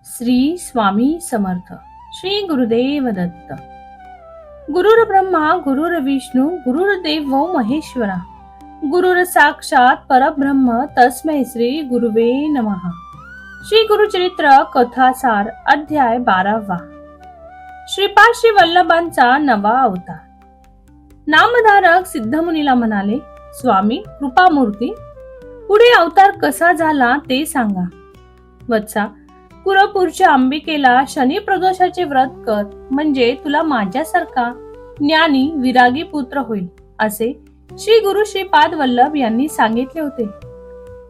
श्री स्वामी समर्थ. श्री गुरुदेव दत्त. गुरुर ब्रह्मा गुरुर विष्णू गुरुर्देव महेश्वरा, गुरुर साक्षात परब्रह्म तस्मै श्री गुरुवे नमः. श्री गुरुचरित्र कथासार अध्याय 12वा. श्रीपाद श्री वल्लभांचा नवा अवतार. नामधारक सिद्धमुनीला म्हणाले, स्वामी कृपामूर्ती, पुढे अवतार कसा झाला ते सांगा. वत्सा, कुरपूरच्या अंबिकेला शनी प्रदोषाचे व्रत कर, म्हणजे तुला माझ्यासारखा ज्ञानी विरागी पुत्र होईल, असे श्री गुरु श्रीपाद वल्लभ यांनी सांगितले होते.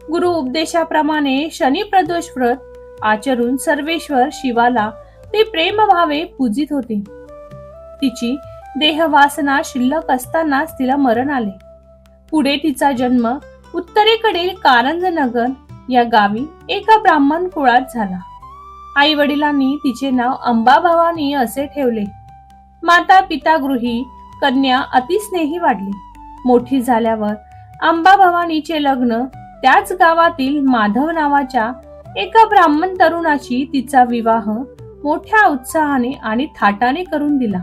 गुरु उपदेशाप्रमाणे शनी प्रदोष व्रत आचरून सर्वेश्वर शिवाला ते प्रेमभावे पूजित होते. तिची देहवासना शिल्लक असतानाच तिला मरण आले. पुढे तिचा जन्म उत्तरेकडील कारंज नगर या गावी एका ब्राह्मण कुळात झाला. आई वडिलांनी तिचे नाव अंबा भवानी असे ठेवले. माता पिता गृही कन्या अतिस्नेही वाढली. मोठी झाल्यावर अंबा भवानीचे लग्न त्याच गावातील माधव नावाच्या एका ब्राह्मण तरुणाशी तिचा विवाह मोठ्या उत्साहाने आणि थाटाने करून दिला.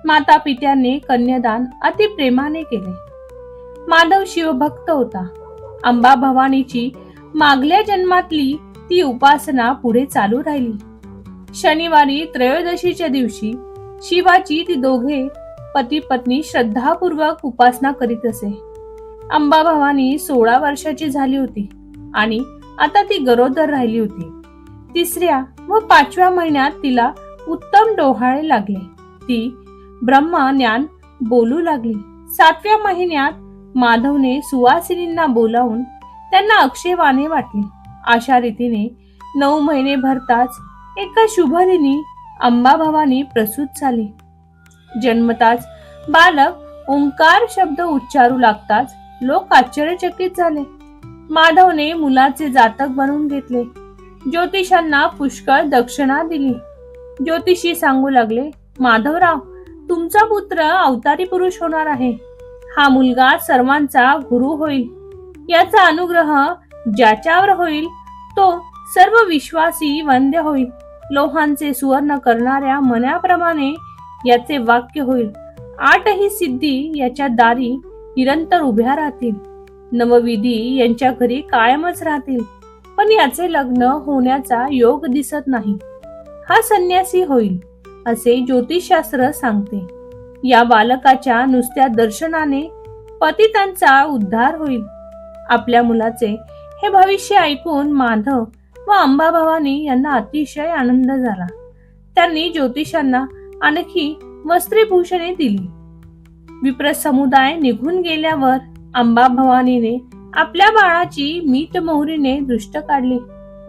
माता पित्याने कन्यादान अति प्रेमाने केले. माधव शिवभक्त होता. अंबा भवानीची मागल्या जन्मातली ती उपासना पुढे चालू राहिली. शनिवारी त्रयोदशीच्या दिवशी शिवाची ती दोघे पती पत्नी श्रद्धापूर्वक उपासना करीत असे. अंबा भवानी 16 वर्षाची झाली होती आणि आता ती गरोदर राहिली होती. 3ऱ्या व 5व्या महिन्यात तिला उत्तम डोहाळे लागले. ती ब्रह्म ज्ञान बोलू लागली. 7व्या महिन्यात माधवने सुवासिनींना बोलावून त्यांना अक्षयवाणे वाटले. अशा रीतीने 9 महिने भरताच एका शुभदिनी अंबा भवानी प्रसूत झाली. जन्मताच बालक ओंकार शब्द उच्चारू लागताच लोक आश्चर्यचकित झाले. माधवने मुलाचे जातक बनवून घेतले. ज्योतिषांना पुष्कळ दक्षिणा दिली. ज्योतिषी सांगू लागले, माधवराव, तुमचा पुत्र अवतारी पुरुष होणार आहे. हा मुलगा सर्वांचा गुरु होईल. याचा अनुग्रह ज्याच्यावर होईल तो सर्व विश्वासी वंद्य होईल. लोहांचे सुवर्ण करणाऱ्या मण्याप्रमाणे याचे वाक्य होईल. 8ही सिद्धी याच्या दारी निरंतर उभ्या राहतील. नवविधी यांच्या घरी कायमच राहतील. पण याचे लग्न होण्याचा योग दिसत नाही. हा संन्यासी होईल, असे ज्योतिषशास्त्र सांगते. या बालकाच्या नुसत्या दर्शनाने पतितांचा उद्धार होईल. आपल्या मुलाचे हे भविष्य ऐकून माधव व अंबा भवानी यांना अतिशय आनंद झाला. त्यांनी ज्योतिषांना आणखी वस्त्रेभूषणे दिली. विप्र समुदाय निघून गेल्यावर अंबा भवानीने आपल्या बाळाची मीठ मोहरीने दृष्ट काढली.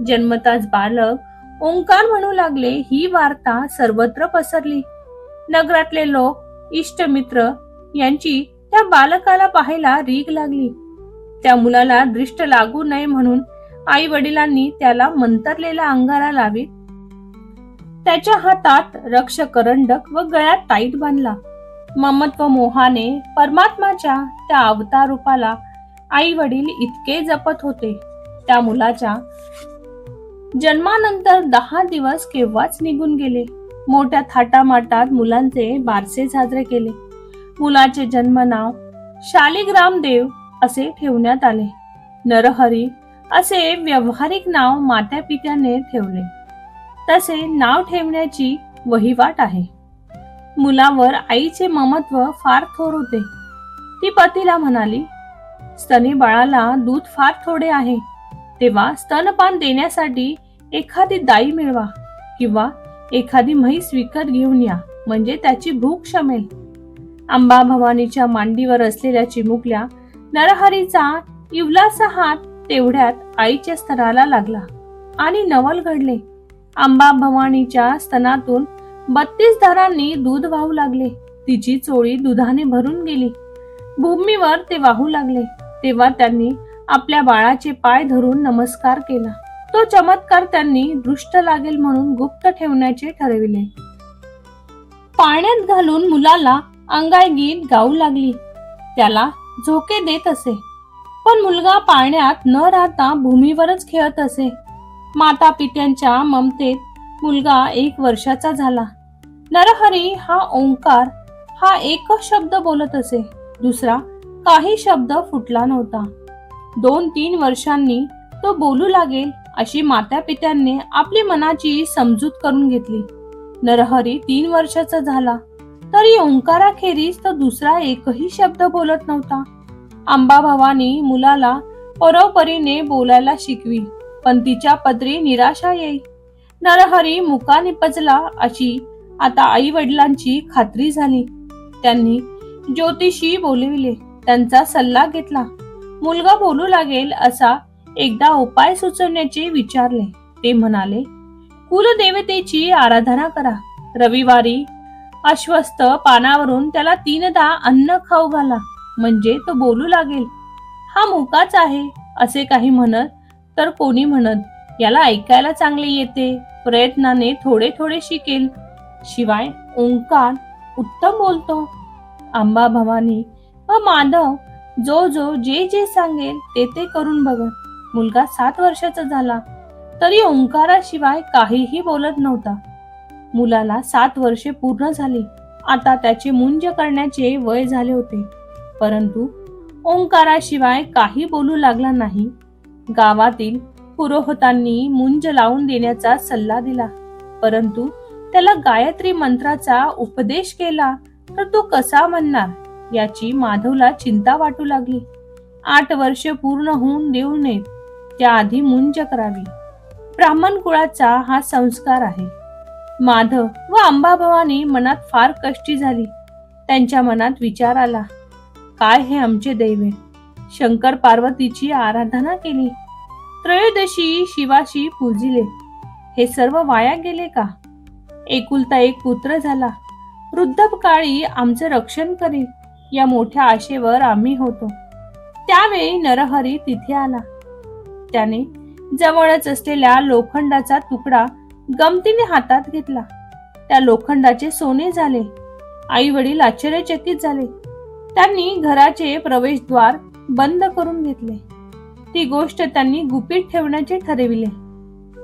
जन्मताच बालक ओंकार म्हणू लागले. ही वार्ता सर्वत्र पसरली. नगरातले लोक इष्टमित्र यांची त्या बालकाला पाहायला रीघ लागली. त्या मुलाला दृष्ट लागू नये म्हणून आई वडिलांनी त्याला मंतरलेला अंगारा लावीत त्याच्या हातात रक्ष करंडक व गळ्यात ताईत बांधला. ममत्व मोहाने परमात्माच्या त्या अवतार रूपाला आई वडील इतके जपत होते. त्या मुलाच्या जन्मानंतर 10 दिवस केव्हाच निघून गेले. मोठ्या थाटामाटात मुलांचे बारसे साजरे केले. मुलाचे जन्म नाव शालिग्रामदेव असे ठेवण्यात आले. नरहरी असे व्यावहारिक नाव माता पित्याने ठेवले. तसे नाव ठेवण्याची वहिवाट आहे. मुलावर आईचे ममत्व फार थोर होते. ती पतीला म्हणाली, स्तनी बाळाला दूध फार थोडे आहे, तेव्हा स्तनपान देण्यासाठी एखादी दाई मिळवा किंवा एखादी म्हैस विकत घेऊन या, म्हणजे त्याची भूक शमेल. अंबा भवानीच्या मांडीवर असलेल्या चिमुकल्या नरहरीचा इवलासा हात तेवढ्यात आईच्या स्तनाला लागला आणि नवल घडले. अंबा भवानीच्या स्तनातून 32 धारांनी दूध वाहू लागले. तिची चोळी दुधाने भरून गेली. भूमीवर ते वाहू लागले. तेव्हा त्यांनी आपल्या बाळाचे पाय धरून नमस्कार केला. तो चमत्कार त्यांनी दृष्ट लागेल म्हणून गुप्त ठेवण्याचे ठरविले. पाण्यात घालून मुलाला अंगाई गीत गाऊ लागली. त्याला झोके देत असे. पण मुलगा पाण्यात न राहता भूमीवरच खेळत असे. माता पित्यांच्या ममतेत मुलगा 1 वर्षाचा झाला. नरहरी हा ओंकार हा एकच शब्द बोलत असे, दुसरा काही शब्द फुटला नव्हता. 2-3 वर्षांनी तो बोलू लागेल अशी माता पित्यांनी आपली मनाची समजूत करून घेतली. नरहरी 3 वर्षाचा झाला तरी ओंकाराखेरीज तो दुसरा एकही शब्द बोलत नव्हता. अंबाभवानी मुलाला परोपरीने बोलायला शिकवी, पण तिच्या पदरी निराशा येई. नरहरी मुका निपजला अशी आता आई वडिलांची खात्री झाली. त्यांनी ज्योतिषी बोलविले, त्यांचा सल्ला घेतला. मुलगा बोलू लागेल असा एकदा उपाय सुचवण्याचे विचारले. ते म्हणाले, कुलदेवतेची आराधना करा. रविवारी अश्वस्थ पानावरून त्याला 3दा अन्न खाऊ घाला, म्हणजे तो बोलू लागेल. हा मुकाच आहे असे काही म्हणत तर कोणी म्हणत याला ऐकायला चांगले येते, प्रयत्नाने थोडे थोडे शिकेल, शिवाय ओंकार उत्तम बोलतो. अंबाभवानी व माधव जो जे जे सांगेल ते करून बघत. मुलगा 7 वर्षाचा झाला तरी ओंकाराशिवाय काहीही बोलत नव्हता. मुलाला 7 वर्षे पूर्ण झाली. आता त्याचे मुंज करण्याचे वय झाले होते, परंतु ओंकाराशिवाय काही बोलू लागला नाही. गावातील पुरोहितांनी मुंज लावून देण्याचा सल्ला दिला, परंतु त्याला गायत्री मंत्राचा उपदेश केला तर तो कसा म्हणणार याची माधवला चिंता वाटू लागली. 8 वर्षे पूर्ण होऊन देऊ नयेत, त्याआधी मुंज करावी. ब्राह्मण कुळाचा हा संस्कार आहे. माधव व अंबाभवानी मनात फार कष्टी झाली. त्यांच्या मनात विचार आला, काय हे आमचे दैव. शंकर पार्वतीची आराधना केली, त्रयोदशी शिवाशी पूजिले, हे सर्व वाया गेले का? एकुलता एक पुत्र झाला, वृद्धपकाळी आमचे रक्षण करेल या मोठ्या आशेवर आम्ही होतो. त्यावेळी नरहरी तिथे आला. त्याने जवळच असलेल्या लोखंडाचा तुकडा गमतीने हातात घेतला. त्या लोखंडाचे सोने झाले. आई वडील आश्चर्यचकित झाले. त्यांनी घराचे प्रवेशद्वार बंद करून घेतले. ती गोष्ट त्यांनी गुपित ठेवण्याचे ठरविले.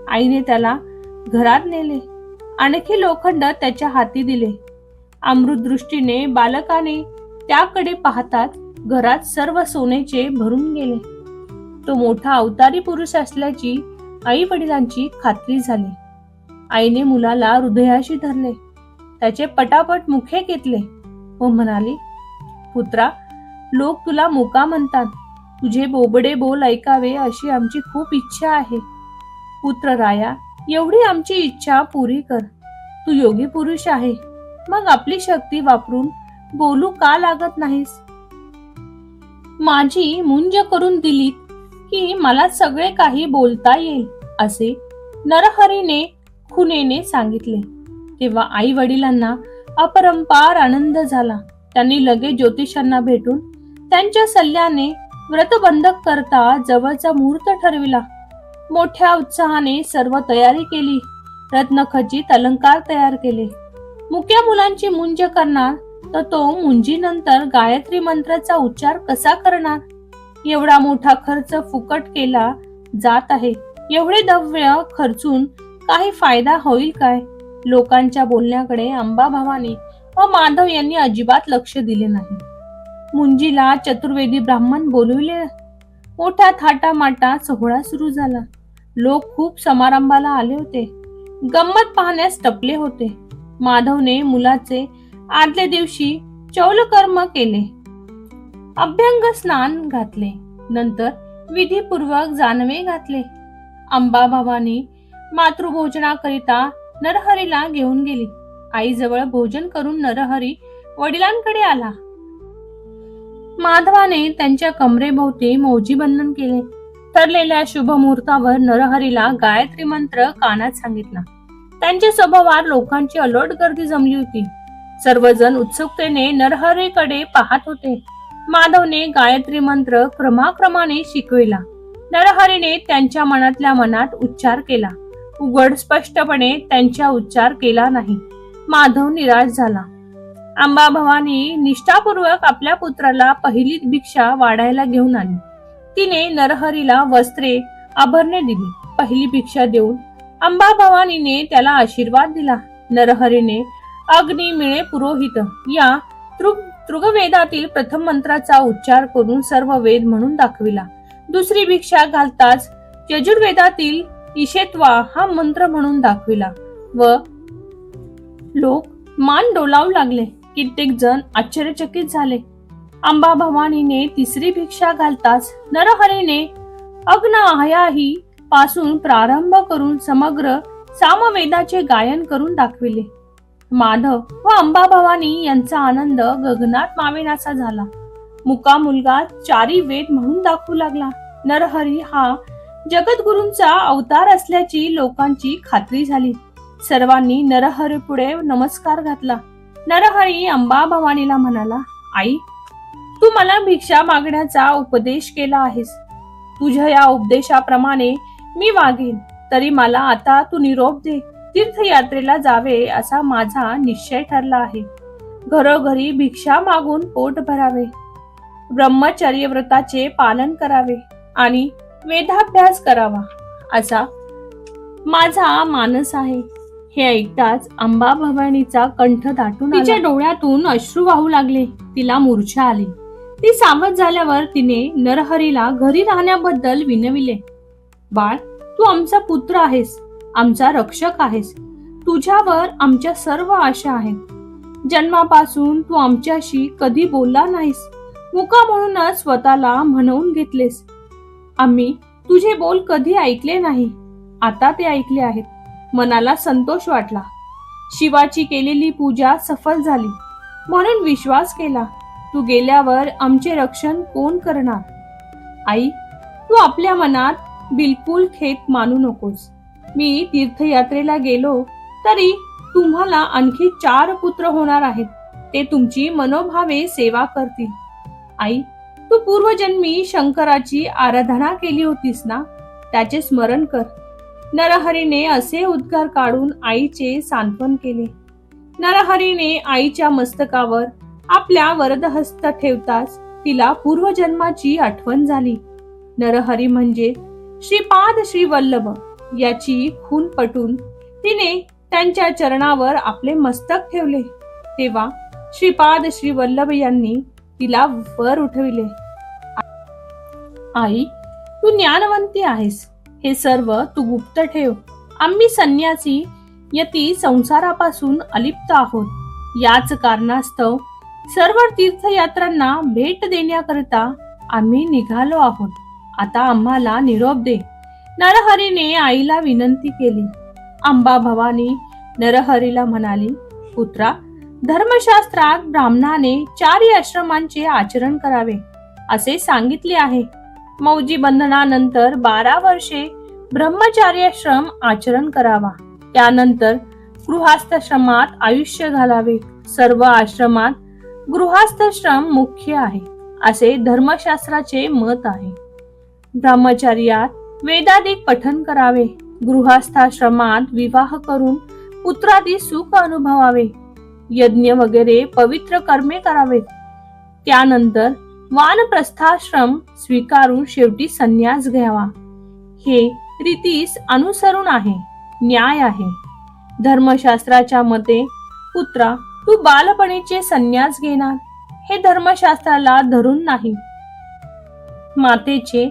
आईने त्याला घरात नेले. आणखी लोखंड त्याच्या हाती दिले. अमृत दृष्टीने बालकाने त्याकडे पाहताच घरात सर्व सोन्याचे भरून गेले. तो मोठा अवतारी पुरुष असल्याची आई वडिलांची खात्री झाली. आईने मुलाला हृदयाशी धरले, त्याचे पटापट मुखे घेतले व म्हणाली, पुत्रा, लोक तुला मुका म्हणतात, तुझे बोबडे बोल ऐकावे अशी आमची खूप इच्छा आहे. पुत्र राया, एवढी आमची इच्छा पुरी कर. तू योगी पुरुष आहे, मग आपली शक्ती वापरून बोलू का लागत नाहीस? माझी मुंज करून दिलीत की मला सगळे काही बोलता येईल असे नरहरीने खुनेने सांगितले. तेव्हा आई वडिलांना अपरंपार आनंद झाला. त्यांनी लगेच ज्योतिषांना भेटून त्यांच्या सल्ल्याने व्रतबंधक करता जवळचा मुहूर्त ठरविला. मोठ्या उत्साहाने सर्व तयारी केली. रत्नखचित अलंकार तयार केले. मुक्या मुलांची मुंज करणार तर तो मुंजीनंतर गायत्री मंत्राचा उच्चार कसा करणार? एवढा मोठा खर्च फुकट केला जात आहे. एवढे द्रव्य खर्चून काही फायदा होईल काय? लोकांच्या बोलण्याकडे अंबाभवानी व माधव यांनी अजिबात लक्ष दिले नाही. मुंजीला चतुर्वेदी ब्राह्मण बोलविले. मोठ्या थाटामाटा सोहळा सुरू झाला. लोक खूप समारंभाला आले होते. गंमत पाहण्यास टपले होते. माधवने मुलाचे आदल्या दिवशी चौलकर्म केले. अभ्यंग स्नान घातले. नंतर विधीपूर्वक जानवे घातले. अंबाभवानी मातृभोजनाकरिता नरहरीला घेऊन गेली. आईजवळ भोजन करून नरहरी वडिलांकडे आला. माधवाने त्यांच्या कमरेभोवती मौजी बंधन केले. ठरलेल्या शुभ मुहूर्तावर नरहरीला गायत्री मंत्र कानात सांगितला. त्यांच्या स्वभावावर लोकांची अलोट गर्दी जमली होती. सर्वजण उत्सुकतेने नरहरीकडे पाहत होते. माधवने गायत्री मंत्र क्रमाक्रमाने शिकविला. नरहरीने त्यांच्या मनातल्या मनात उच्चार केला. उघड स्पष्टपणे त्यांचा उच्चार केला नाही. माधव निराश झाला. अंबाभवानी निष्ठापूर्वक आपल्या पुत्राला पहिली भिक्षा वाढायला घेऊन आली. तिने नरहरीला वस्त्रे आभरणे दिली, पहिली भिक्षा देऊन अंबा भवानीने त्याला आशीर्वाद दिला. नरहरीने अग्नी मिळे पुरोहित या तृगवेदातील प्रथम मंत्राचा उच्चार करून सर्व वेद म्हणून दाखविला. दुसरी भिक्षा घालताच यजुर्वेदातील ईशेत्वा हा मंत्र म्हणून दाखविला व लोक मान डोलावू लागले. कित्येक जण आश्चर्यचकित झाले. अंबा भवानीने तिसरी भिक्षा घालताच नरहरीने अग्नआयाही पासून प्रारंभ करून समग्र सामवेदाचे गायन करून दाखविले. माधव व अंबा भवानी यांचा आनंद गगनात मावेनासा झाला. मुका मुलगा चारी वेद म्हणून दाखवू लागला. नरहरी हा जगद्गुरूंचा अवतार असल्याची लोकांची खात्री झाली. सर्वांनी नरहरी पुढे नमस्कार घातला. नरहरी अंबा भवानीला म्हणाला, आई, तू मला भिक्षा मागण्याचा उपदेश केला आहेस. तुझ्या या उपदेशाप्रमाणे मी वागेन. तरी मला आता तू निरोप दे. तीर्थयात्रेला जावे असा माझा निश्चय ठरला आहे. घरोघरी भिक्षा मागून पोट भरावे, ब्रह्मचर्य व्रताचे पालन करावे आणि वेदाभ्यास करावा असा माझा मानस आहे. हे ऐकताच अंबा भवानीचा कंठ दाटून तिच्या डोळ्यातून अश्रू वाहू लागले. तिला मूर्छा आली. ती सावध झाल्यावर तिने नरहरीला घरी राहण्याबद्दल विनविले. बाळ, तू आमचा पुत्र आहेस, आमचा रक्षक आहेस. तुझ्यावर आमच्या सर्व आशा आहेत. जन्मापासून तू आमच्याशी कधी बोलला नाहीस. मुका म्हणूनच स्वतःला म्हणवून घेतलेस. आम्ही तुझे बोल कधी ऐकले नाही. आता ते ऐकले आहेत. मनाला संतोष वाटला. शिवाची केलेली पूजा सफल झाली म्हणून विश्वास केला. तू गेल्यावर आमचे रक्षण कोण करणार? आई, तू आपल्या मनात बिलकुल खेद मानू नकोस. मी तीर्थयात्रेला गेलो तरी तुम्हाला आणखी 4 पुत्र होणार आहेत. ते तुमची मनोभावे सेवा करतील. आई, तू पूर्वजन्मी शंकराची आराधना केली होतीस ना, त्याचे स्मरण कर. नरहरीने असे उद्गार काढून आईचे सांत्वन केले. नरहरीने आईच्या मस्तकावर आपल्या वरदहस्त ठेवताच तिला पूर्वजन्माची आठवण झाली. नरहरी म्हणजे श्रीपाद श्री वल्लभ याची खून पटून तिने त्यांच्या चरणावर आपले मस्तक ठेवले. तेव्हा श्रीपाद श्री वल्लभ यांनी तिला वर उठविले. आई, तू ज्ञानवंती आहेस. हे सर्व तू गुप्त ठेव. आम्ही संन्यासी यती संसारापासून अलिप्त आहोत. याच कारणास्तव सर्व तीर्थयात्रांना भेट देण्याकरिता आम्ही निघालो आहोत. आता आम्हाला निरोप दे. नरहरीने आईला विनंती केली. अंबा भवानी नरहरीला म्हणाली, पुत्रा, धर्मशास्त्रात ब्राह्मणाने 4 आश्रमांचे आचरण करावे असे सांगितले आहे. मौजी बंधनानंतर 12 वर्षे ब्रह्मचार्याश्रम आचरण करावा. त्यानंतर गृहस्थाश्रमात आयुष्य घालावे. सर्व आश्रमात गृहस्थाश्रम मुख्य आहे असे धर्मशास्त्राचे मत आहे. ब्रह्मचर्यात वेदाधिक पठन करावे. गृहस्थाश्रमात विवाह करून पुत्रादी सुख अनुभवावे. यज्ञ वगैरे पवित्र कर्मे करावेत. त्यानंतर वानप्रस्थाश्रम स्वीकारून शेवटी संन्यास घ्यावा. हे रीतीस अनुसरून आहे, न्याय आहे. धर्मशास्त्राच्या मते पुत्रा, तू बालपणीचे संन्यास घेणार हे धर्मशास्त्राला धरून नाही. मातेचे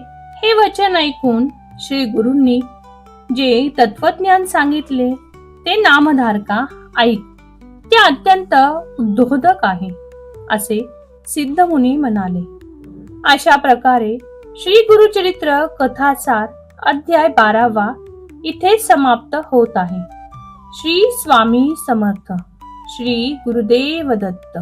हे वचन ऐकून श्री गुरूंनी जे तत्वज्ञान सांगितले ते नामधारका ऐक. ते अत्यंत उद्बोधक आहे असे सिद्धमुनी म्हणाले. अशा प्रकारे श्री गुरुचरित्र कथासार अध्याय 12 इथेच समाप्त होत आहे. श्री स्वामी समर्थ. श्री गुरुदेव दत्त.